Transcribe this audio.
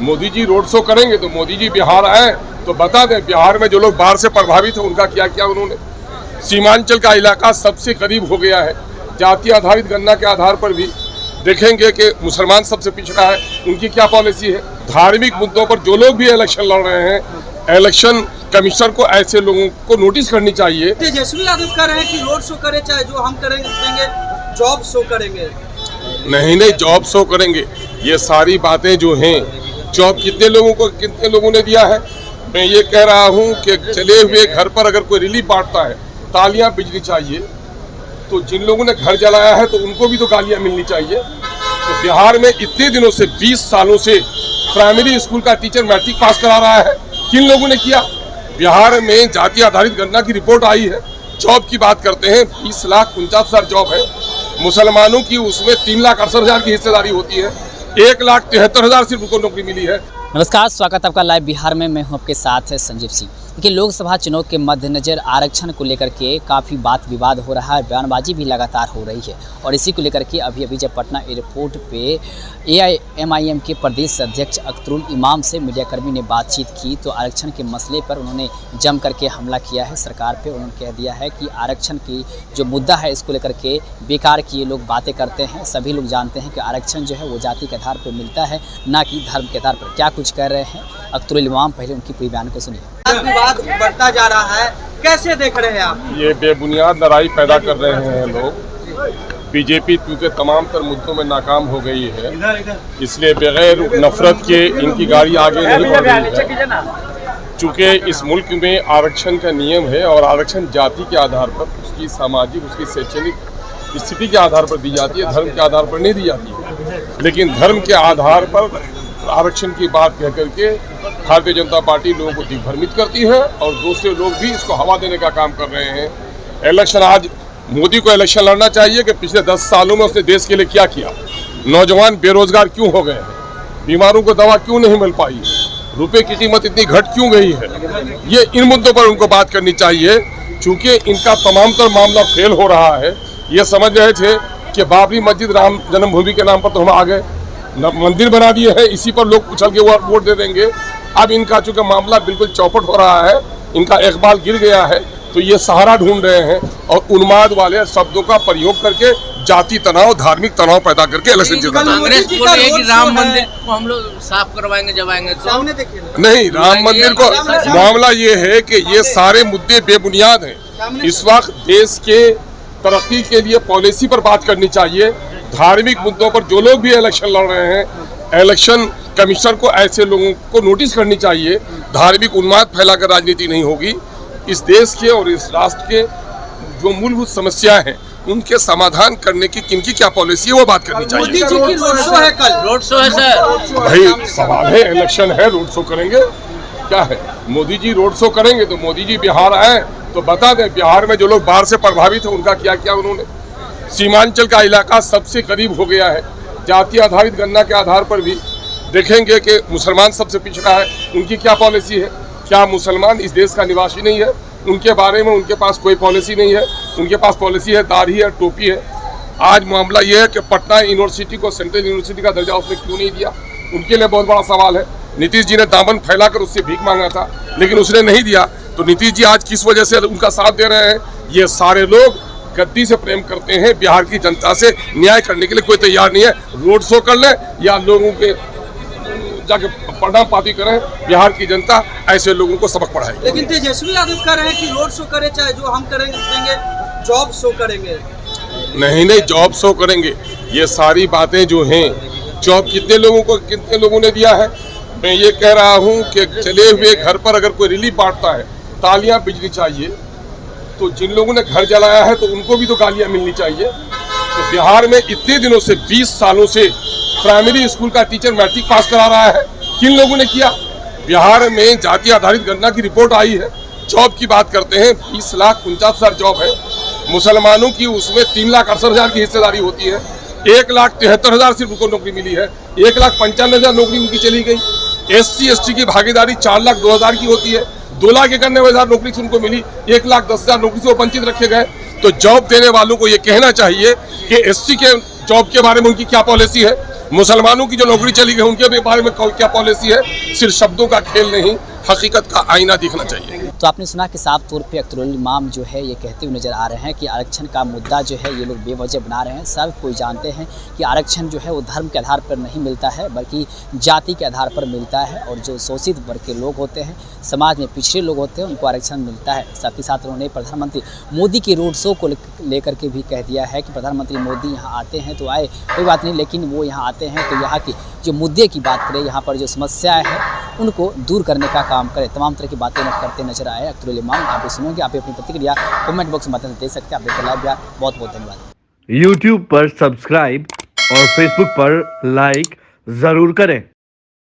Modi ji road show करेंगे तो मोदी जी बिहार आए तो बता दें बिहार में जो लोग बाढ़ से प्रभावित हैं उनका क्या क्या उन्होंने। सीमांचल का इलाका सबसे करीब हो गया है। जाति आधारित गणना के आधार पर भी देखेंगे कि मुसलमान सबसे पिछड़ा है, उनकी क्या पॉलिसी है। धार्मिक मुद्दों पर जो लोग भी इलेक्शन लड़ रहे हैं, इलेक्शन कमिश्नर को ऐसे लोगों को नोटिस करनी चाहिए। तेजस्वी यादव कह रहे हैं कि रोड शो करे चाहे जो हम करेंगे, जॉब शो करेंगे। नहीं, जॉब शो करेंगे। ये सारी बातें जो हैं, जॉब कितने लोगों ने दिया है। मैं ये कह रहा हूँ कि चले हुए घर पर अगर कोई रिलीफ बांटता है, तालियां बिजली चाहिए, तो जिन लोगों ने घर जलाया है तो उनको भी तो गालियां मिलनी चाहिए। तो बिहार में इतने दिनों से 20 सालों से प्राइमरी स्कूल का टीचर मैट्रिक पास करा रहा है, किन लोगों ने किया। बिहार में जाति आधारित गणना की रिपोर्ट आई है। जॉब की बात करते हैं, 20,49,000 जॉब है। मुसलमानों की उसमें 3,68,000 की हिस्सेदारी होती है। 1,73,000 सिर्फ उनको नौकरी मिली है। नमस्कार, स्वागत आपका लाइव बिहार में। मैं हूं आपके साथ संजीव सिंह। देखिए, लोकसभा चुनाव के मद्देनजर आरक्षण को लेकर के काफ़ी बात विवाद हो रहा है, बयानबाजी भी लगातार हो रही है। और इसी को लेकर के अभी जब पटना एयरपोर्ट पे AIMIM के प्रदेश अध्यक्ष अख्तरुल इमाम से मीडियाकर्मी ने बातचीत की तो आरक्षण के मसले पर उन्होंने जम करके हमला किया है सरकार पे। उन्होंने कह दिया है कि आरक्षण की जो मुद्दा है इसको लेकर के बेकार की ये लोग बातें करते हैं। सभी लोग जानते हैं कि आरक्षण जो है वो जाति के आधार पर मिलता है, ना कि धर्म के आधार पर। क्या कुछ कह रहे हैं अख्तरुल इमाम, पहले उनकी पूरी बयान को सुनिए। विवाद बढ़ता जा रहा है, कैसे देख रहे हैं आप? ये बेबुनियाद लड़ाई पैदा कर रहे हैं लोग। बीजेपी क्योंकि तमाम तर मुद्दों में नाकाम हो गई है, इसलिए बगैर नफरत के इनकी गाड़ी आगे नहीं बढ़ रही है। चूँकि इस मुल्क में आरक्षण का नियम है और आरक्षण जाति के आधार पर, उसकी सामाजिक, उसकी शैक्षणिक स्थिति के आधार पर दी जाती है, धर्म के आधार पर नहीं दी जाती है। लेकिन धर्म के आधार पर आरक्षण की बात कह करके भारतीय जनता पार्टी लोगों को दिग्भ्रमित करती है और दूसरे लोग भी इसको हवा देने का काम कर रहे हैं। इलेक्शन, आज मोदी को इलेक्शन लड़ना चाहिए कि पिछले 10 सालों में उसने देश के लिए क्या किया। नौजवान बेरोजगार क्यों हो गए हैं, बीमारों को दवा क्यों नहीं मिल पाई, रुपए की कीमत इतनी घट क्यों गई है। ये इन मुद्दों पर उनको बात करनी चाहिए। चूँकि इनका तमाम तर मामला फेल हो रहा है। ये समझ रहे थे कि बाबरी मस्जिद राम जन्मभूमि के नाम पर तो हम आ गए, मंदिर बना दिए हैं, इसी पर लोग उछल के वोट दे देंगे। अब इनका चूंकि मामला बिल्कुल चौपट हो रहा है, इनका इकबाल गिर गया है, तो ये सहारा ढूंढ रहे हैं और उन्माद वाले शब्दों का प्रयोग करके जाति तनाव, धार्मिक तनाव पैदा करके इलेक्शन जिताते हैं। कांग्रेस बोल रही है कि राम मंदिर को हम लोग साफ करवाएंगे जब आएंगे तो। सामने देखिए नहीं, राम मंदिर को मामला ये है कि ये सारे मुद्दे बेबुनियाद हैं। इस वक्त देश के तरक्की के लिए पॉलिसी पर बात करनी चाहिए। धार्मिक मुद्दों पर जो लोग भी इलेक्शन लड़ रहे हैं, इलेक्शन कमिश्नर को ऐसे लोगों को नोटिस करनी चाहिए। धार्मिक उन्माद फैलाकर राजनीति नहीं होगी। इस देश के और इस राष्ट्र के जो मूलभूत समस्याएं हैं उनके समाधान करने की किनकी क्या पॉलिसी है वो बात करनी चाहिए। मोदी जी की रोड शो है, कल रोड शो है सर। भाई सवाल है, इलेक्शन है, रोड शो करेंगे क्या है। मोदी जी रोड शो करेंगे तो मोदी जी बिहार आए तो बता दें बिहार में जो लोग बाढ़ से प्रभावित हैं उनका क्या क्या उन्होंने। सीमांचल का इलाका सबसे करीब हो गया है। जाति आधारित गणना के आधार पर भी देखेंगे कि मुसलमान सबसे पिछड़ा है, उनकी क्या पॉलिसी है। क्या मुसलमान इस देश का निवासी नहीं है, उनके बारे में उनके पास कोई पॉलिसी नहीं है। उनके पास पॉलिसी है दाढ़ी है, टोपी है। आज मामला ये है कि पटना यूनिवर्सिटी को सेंट्रल यूनिवर्सिटी का दर्जा उसने क्यों नहीं दिया, उनके लिए बहुत बड़ा सवाल है। नीतीश जी ने दामन फैलाकर उससे भीख मांगा था लेकिन उसने नहीं दिया, तो नीतीश जी आज किस वजह से उनका साथ दे रहे हैं। ये सारे लोग गद्दी से प्रेम करते हैं, बिहार की जनता से न्याय करने के लिए कोई तैयार नहीं है। रोड शो कर ले या लोगों के जाके प्रणाम पाती करें, बिहार की जनता ऐसे लोगों को सबक पढ़ाएगी। लेकिन तेजस्वी यादव कह रहे हैं कि रोड शो करे चाहे जो हम करेंगे, जॉब शो करेंगे। नहीं, जॉब शो करेंगे। ये सारी बातें जो हैं, जॉब कितने लोगों ने दिया है। मैं ये कह रहा हूँ कि चले हुए घर पर अगर कोई रिलीफ बांटता है, तालियां बिजली चाहिए, तो जिन लोगों ने घर जलाया है तो उनको भी तो गालियां मिलनी चाहिए। तो बिहार में इतने दिनों से 20 सालों से प्राइमरी स्कूल का टीचर मैट्रिक पास करा रहा है, किन लोगों ने किया। बिहार में जाति आधारित गणना की रिपोर्ट आई है। जॉब की बात करते हैं, 20,49,000 जॉब है। मुसलमानों की उसमें 3,68,000 की हिस्सेदारी होती है। 1,73,000 सिर्फ उनको नौकरी मिली है। 1,95,000 नौकरी उनकी चली गई। SC ST की भागीदारी 4,02,000 की होती है। 2,91,000 नौकरी से उनको मिली, 1,10,000 नौकरी से वो वंचित रखे गए। तो जॉब देने वालों को ये कहना चाहिए कि SC के जॉब के बारे में उनकी क्या पॉलिसी है, मुसलमानों की जो नौकरी चली गई उनके भी बारे में क्या पॉलिसी है। सिर्फ शब्दों का खेल नहीं, हकीकत का आईना दिखना चाहिए। तो आपने सुना कि साफ तौर पे अख्तरुल इमाम जो है ये कहते हुए नज़र आ रहे हैं कि आरक्षण का मुद्दा जो है ये लोग बेवजह बना रहे हैं। सब कोई जानते हैं कि आरक्षण जो है वो धर्म के आधार पर नहीं मिलता है बल्कि जाति के आधार पर मिलता है, और जो शोषित वर्ग के लोग होते हैं, समाज में पिछड़े लोग होते हैं, उनको आरक्षण मिलता है। साथ ही साथ उन्होंने प्रधानमंत्री मोदी के रोड शो को लेकर के भी कह दिया है कि प्रधानमंत्री मोदी यहाँ आते हैं तो आए, कोई बात नहीं, लेकिन वो यहाँ आते हैं तो यहाँ की जो मुद्दे की बात करें, यहाँ पर जो समस्याएं हैं उनको दूर करने का काम करें। तमाम तरह की बातें करते नजर आए अख्तरुल इमाम। आप भी सुनेंगे, आप अपनी प्रतिक्रिया कमेंट बॉक्स में दे सकते हैं। आप देखते लाइव बिहार, बहुत बहुत धन्यवाद। YouTube पर सब्सक्राइब और Facebook पर लाइक ज़रूर करें।